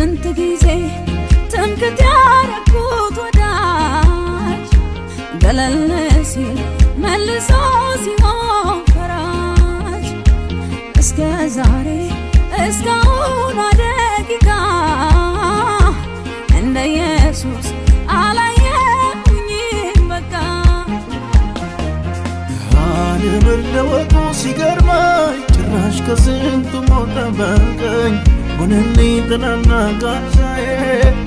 ስንት ጊዜ ትምክህት ያረኩት ወዳጅ ገለል ሲል መልሶ ሲሆን ፈራጅ እስከ ዛሬ እስካሁን ደቂቃ እንደ ኢየሱስ አላየሁኝም በቃ አለመለወጡ ሲገርመኝ ጭራሽ ከስንቱ ሞት ጠበቀኝ ሆነልኝ ጥላና ጋሻዬ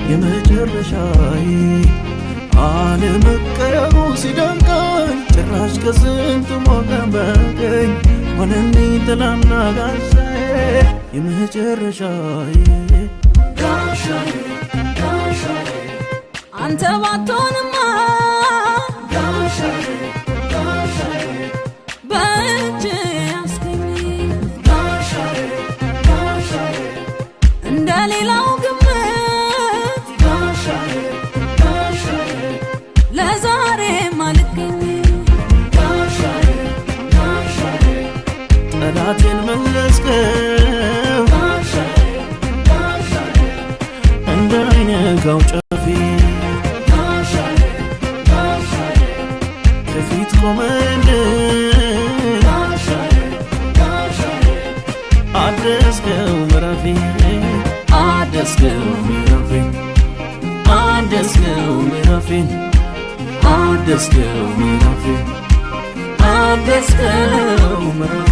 የመጨረሻዬ አለመቀየሩ ሲደንቀኝ ጭራሽ ከስንቱ ሞት ጠበቀኝ ሆነልኝ ጥላና ጋሻዬ የመጨረሻዬ ጋሻዬ ጋሻዬ አንተ ባትሆንማ ጋሻዬ ጋሻዬ በእጅ ያስገኝ ጋሻዬ ጋሻዬ እንደሌላው ግምት ጋሻዬ ጋሻዬ ለዛሬ ማልገኝ ጋሻዬ ጋሻዬ ጠላቴን መለስከው ጋሻዬ ጋሻዬ እንዳይነካው ጨፌ ጋሻዬ ጋሻዬ ከፊት ቆመልኝ ጋሻዬ ጋሻዬ አደስከው ምዕራፌ አደስከው ምዕራፌ አደስከው ምዕራፌ አደስከው ምዕራፌ አደስከው ምዕራፌ